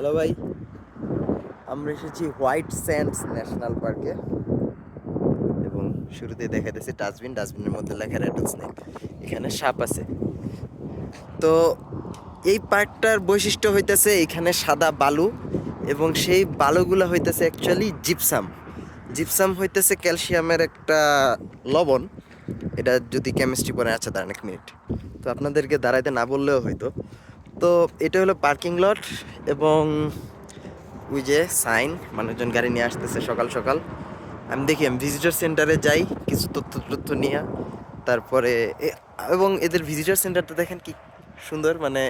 Hello ভাই, আমরা এসেছি হোয়াইট স্যান্ডস ন্যাশনাল পার্কে এবং শুরুতে দেখা যাচ্ছে ডাস্টবিনের মধ্যে লেখা রেটল স্নেক। এখানে সাপ আছে। তো এই পার্কটার বৈশিষ্ট্য হইতেছে এখানে সাদা বালু এবং সেই বালুগুলো হইতেছে অ্যাকচুয়ালি জিপসাম। জিপসাম হইতেছে ক্যালসিয়ামের একটা লবণ। এটা যদি কেমিস্ট্রি পড়ে, আচ্ছা দাঁড়ান এক মিনিট, তো আপনাদেরকে দাঁড়াইতে না বললেও হয়তো। তো এটা হলো পার্কিং লট এবং ওই যে সাইন, মানুষজন গাড়ি নিয়ে আসতেছে সকাল সকাল। আমি ভিজিটর সেন্টারে যাই কিছু তথ্য নিয়ে। তারপরে এবং এদের ভিজিটর সেন্টারটা দেখেন কি সুন্দর, মানে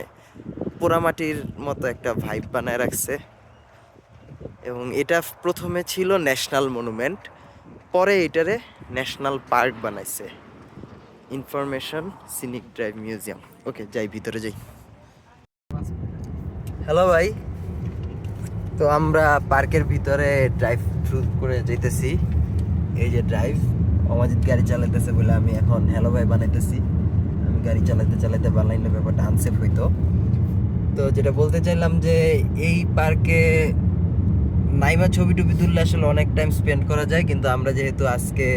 পোড়ামাটির মতো একটা ভাইব বানায় রাখছে। এবং এটা প্রথমে ছিল ন্যাশনাল মনুমেন্ট, পরে এটারে ন্যাশনাল পার্ক বানাইছে। Information scenic drive museum. Okay, যাই ভিতরে যাই। হ্যালো ভাই, তো আমরা পার্কের ভিতরে ড্রাইভ থ্রু করে যেতেছি। এই যে ড্রাইভ, অমাজিৎ গাড়ি চালাইতেছে বলে আমি এখন হ্যালো ভাই বানাইতেছি। আমি গাড়ি চালাইতে চালাইতে বানাইলে ব্যাপারটা আনসেফ হইতো। তো যেটা বলতে চাইলাম যে এই পার্কে নাইবা ছবি টবি তুললে আসলে অনেক টাইম স্পেন্ড করা যায়, কিন্তু আমরা যেহেতু আজকে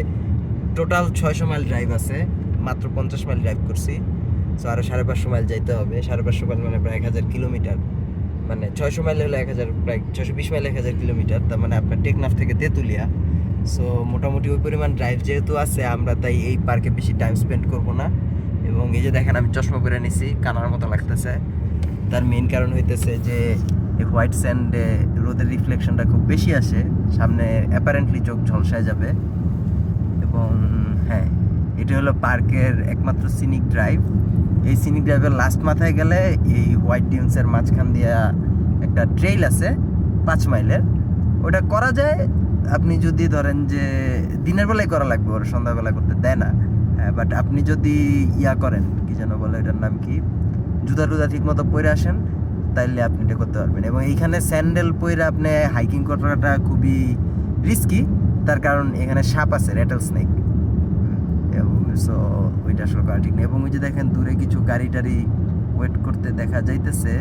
টোটাল 600 মাইল ড্রাইভ আছে, মাত্র 50 মাইল ড্রাইভ করছি। সো আরও 550 মাইল যাইতে হবে। 550 মাইল মানে প্রায় 1000 কিলোমিটার, মানে 600 মাইল হলে 1000, প্রায় 620 মাইল 1000 কিলোমিটার, তার মানে আপনার টেকনাফ থেকে তেঁতুলিয়া। সো মোটামুটি ওই পরিমাণ ড্রাইভ যেহেতু আছে, আমরা তাই এই পার্কে বেশি টাইম স্পেন্ড করব না। এবং এই যে দেখেন আমি চশমা পরে নিছি, কানার মতো লাগতেছে। তার মেইন কারণ হইতেছে যে এই হোয়াইট স্যান্ডে রোদের রিফ্লেকশনটা খুব বেশি আসে, সামনে অ্যাপারেন্টলি চোখ ঝলসায় যাবে। এবং হ্যাঁ, এটা হলো পার্কের একমাত্র সিনিক ড্রাইভ। এই সিনিক ড্রাইভের লাস্ট মাথায় গেলে এই হোয়াইট ডিউন্সের মাঝখান দিয়া একটা ট্রেইল আছে 5 মাইলের, ওটা করা যায়। আপনি যদি ধরেন যে দিনের বেলায় করা লাগবে, ওরা সন্ধ্যাবেলা করতে দেয় না। হ্যাঁ, বাট আপনি যদি ইয়া করেন, কি যেন বলে এটার নাম কি, জুতা টুতা ঠিক মতো পরে আসেন, তাইলে আপনি এটা করতে পারবেন। এবং এইখানে স্যান্ডেল পরে আপনি হাইকিং করাটা খুবই রিস্কি, তার কারণ এখানে সাপ আছে, রেটল স্নেক। সো ওইটা আসলে করা ঠিক নেই। এবং ওই যে দেখেন দূরে কিছু গাড়ি টাড়ি ওয়েট করতে দেখা যাইতেছে,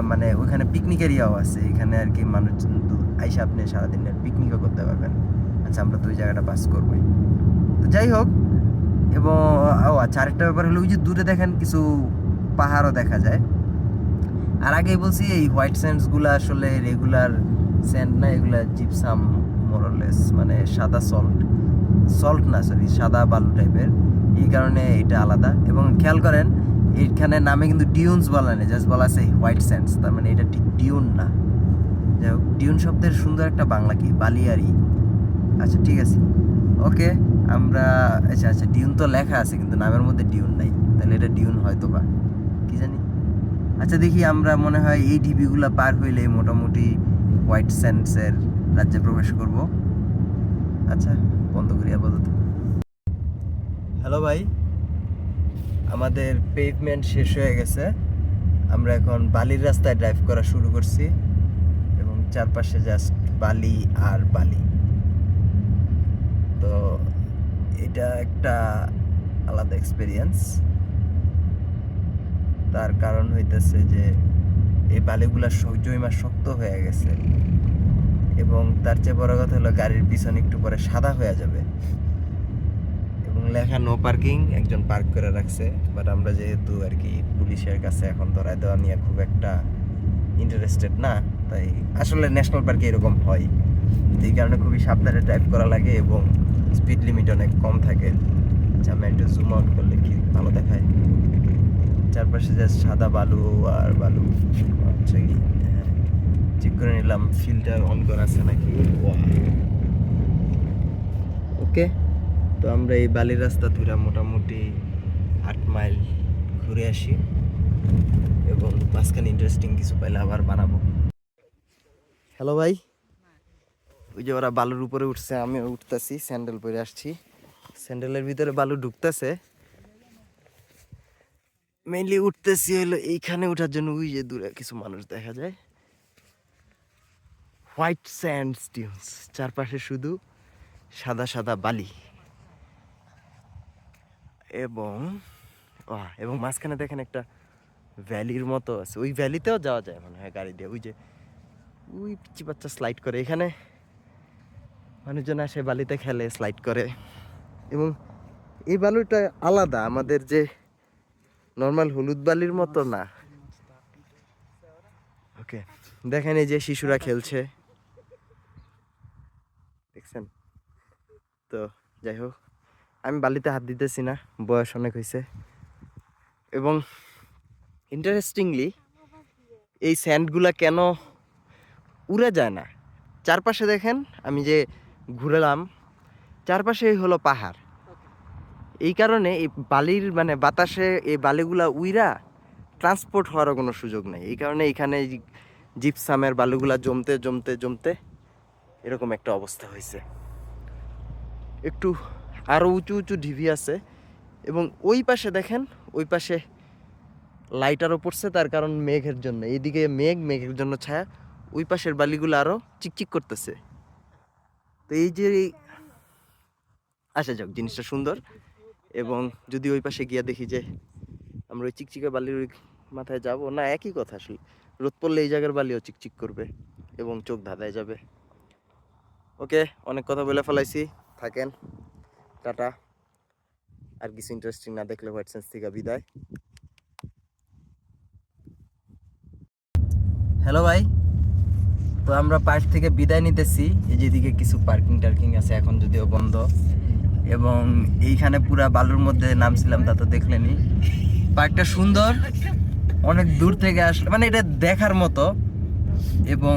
মানে ওইখানে পিকনিক এরিয়াও আছে এখানে আর কি, মানুষ আইসা আপনি সারাদিনের পিকনিকও করতে পারবেন। আচ্ছা, আমরা তো ওই জায়গাটা পাস করবোই। তো যাই হোক, এবং ও আচ্ছা, আরেকটা ব্যাপার হলো ওই যে দূরে দেখেন কিছু পাহাড়ও দেখা যায়। আর আগেই বলছি এই হোয়াইট স্যান্ডসগুলো আসলে রেগুলার স্যান্ড না, এগুলা জিপসাম মোরলেস, মানে সাদা সল্ট, সল্ট না সরি, সাদা বালু টাইপের। এই কারণে এটা আলাদা। এবং খেয়াল করেন এইখানে নামে কিন্তু ডিউনস বলা নেই, জাস্ট বলা আছে হোয়াইট স্যান্ডস, তার মানে এটা ঠিক ডিউন না। যাই হোক, ডিউন শব্দের সুন্দর একটা বাংলা কি, বালিয়ারি। আচ্ছা ঠিক আছে, ওকে। আমরা আচ্ছা আচ্ছা, ডিউন তো লেখা আছে কিন্তু নামের মধ্যে ডিউন নাই, তাহলে এটা ডিউন হয়তো বা, কি জানি। আচ্ছা দেখি, আমরা মনে হয় এই ঢিবিগুলা পার হইলে মোটামুটি হোয়াইট স্যান্ডসের রাজ্যে প্রবেশ করব। আচ্ছা, বন্ধ করি আপাতত। হ্যালো ভাই, আমাদের পেভমেন্ট শেষ হয়ে গেছে। আমরা এখন বালির রাস্তায় ড্রাইভ করা শুরু করছি এবং চারপাশে জাস্ট বালি আর বালি। তো এটা একটা আলাদা এক্সপিরিয়েন্স। তার কারণ হইতেছে যে এই বালিগুলা জৈমা শক্ত হয়ে গেছে, এবং তার চেয়ে বড় কথা হলো গাড়ির পিছনে একটু পরে সাদা হয়ে যাবে। এবং লেখা নো পার্কিং, একজন পার্ক করে রাখছে। বাট আমরা যেহেতু আর কি পুলিশের কাছে এখন ধরায় দেওয়া নিয়ে খুব একটা ইন্টারেস্টেড না, তাই আসলে ন্যাশনাল পার্কে এরকম হয়, এই কারণে খুবই সাবধানে ড্রাইভ করা লাগে এবং স্পিড লিমিট অনেক কম থাকে। আচ্ছা, আমি একটু জুম আউট করলে কি ভালো দেখায়, চারপাশে জাস্ট সাদা বালু আর বালু। আচ্ছা কি, চেক করে নিলাম ফিল্টার অন করা আছে নাকি। ওকে, তো আমরা এই বালির রাস্তা ধরে মোটামুটি 8 মাইল ঘুরে আসি এবং মাঝখানে ইন্টারেস্টিং কিছু পাইলে আবার বানাবো। হ্যালো ভাই, ওই যে ওরা বালুর উপরে উঠছে, আমি উঠতেছি, স্যান্ডেল পরে আসছি। স্যান্ডেলের ভিতরে বালু ঢুকতেছে, মেইনলি উঠতেছি হলো এইখানে উঠার জন্য। ওই যে দূরে কিছু মানুষ দেখা যায়, হোয়াইট স্যান্ড ডিউনস, চারপাশে শুধু সাদা সাদা বালি। এবং এবং মাঝখানে দেখেন একটা ভ্যালির মতো আছে, ওই ভ্যালিতেও যাওয়া যায় মনে হয় গাড়ি দিয়ে। ওই যে ওই পিচ্চি বাচ্চা স্লাইড করে, এখানে মানুষজন আসে বালিতে খেলে, স্লাইড করে। এবং এই বালুটা আলাদা, আমাদের যে নর্মাল হলুদ বালির মতো না। ওকে, দেখেন এই যে শিশুরা খেলছে, দেখছেন তো। যাই হোক, আমি বালিতে হাত দিতেছি না, বয়স অনেক হয়েছে। এবং ইন্টারেস্টিংলি এই স্যান্ডগুলা কেন উড়ে যায় না, চারপাশে দেখেন, আমি যে ঘুরলাম চারপাশেই হলো পাহাড়। এই কারণে এই বালির মানে বাতাসে এই বালিগুলা উইরা ট্রান্সপোর্ট হওয়ারও কোনো সুযোগ নেই। এই কারণে এখানে জিপসামের বালুগুলা জমতে জমতে জমতে এরকম একটা অবস্থা হয়েছে। একটু আরও উঁচু উঁচু ঢিবি আছে। এবং ওই পাশে দেখেন, ওই পাশে লাইট আরও পড়ছে, তার কারণ মেঘের জন্য। এইদিকে মেঘের জন্য ছায়া, ওই পাশের বালিগুলো আরও চিকচিক করতেছে। তো এই যে আসা যাক, জিনিসটা সুন্দর। এবং যদি ওই পাশে গিয়া দেখি যে আমরা ওই চিকচিকে বালির ওই মাথায় যাব না, একই কথা আসলে। রোদ পড়লে এই জায়গার বালিও চিকচিক করবে এবং চোখ ধাঁধায় যাবে। ওকে, অনেক কথা বলে ফেলাইছি, থাকেন, টাটা। আর কিছু ইন্টারেস্টিং না দেখলে হোয়াইট সেন্স থেকে বিদায়। হ্যালো ভাই, তো আমরা পার্ক থেকে বিদায় নিতেছি। এই যেদিকে কিছু পার্কিং টার্কিং আছে, এখন যদিও বন্ধ। এবং এইখানে পুরা বালুর মধ্যে নামছিলাম, তা তো দেখলেনি। পার্কটা সুন্দর, অনেক দূর থেকে আসলে মানে এটা দেখার মতো। এবং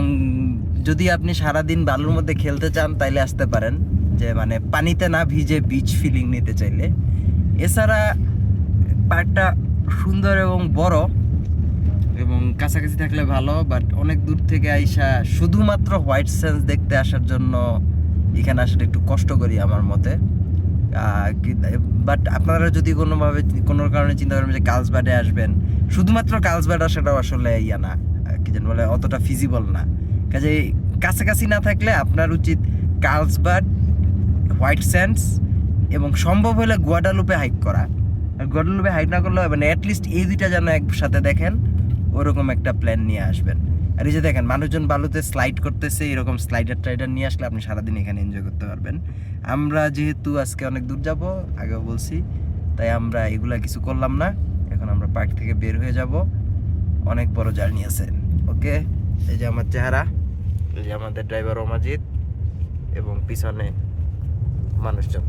যদি আপনি সারাদিন বালুর মধ্যে খেলতে চান তাইলে আসতে পারেন, যে মানে পানিতে না ভিজে বিচ ফিলিং নিতে চাইলে। এছাড়া পার্কটা সুন্দর এবং বড়, এবং কাছাকাছি থাকলে ভালো। বাট অনেক দূর থেকে আইসা শুধুমাত্র হোয়াইট সেন্স দেখতে আসার জন্য এখানে আসলে একটু কষ্ট করি আমার মতে। বাট আপনারা যদি কোনোভাবে কোনো কারণে চিন্তা করেন যে কার্লসবাডে আসবেন, শুধুমাত্র কার্লসবাড আসাটাও আসলে ইয়া না, কি যেন বলে, অতটা ফিজিবল না। কাজে কাছাকাছি না থাকলে আপনার উচিত কার্লসবাড, হোয়াইট স্যান্ডস এবং সম্ভব হলে গুয়াডালুপে হাইক করা। আর গুয়াডালুপে হাইক না করলেও মানে অ্যাটলিস্ট এই দুইটা যেন একসাথে দেখেন, ওরকম একটা প্ল্যান নিয়ে আসবেন। আর এই যে দেখেন মানুষজন বালুতে স্লাইড করতেছে, এরকম স্লাইডার নিয়ে আসলে আপনি সারাদিন এখানে এনজয় করতে পারবেন। আমরা যেহেতু আজকে অনেক দূর যাব, আগেও বলছি, তাই আমরা এগুলা কিছু করলাম না। এখন আমরা পার্ক থেকে বের হয়ে যাব, অনেক বড় জার্নি আছে। ওকে, এই যে আমার চেহারা, এই যে আমাদের ড্রাইভার অমাজিদ, এবং পিছনে মানুষজন।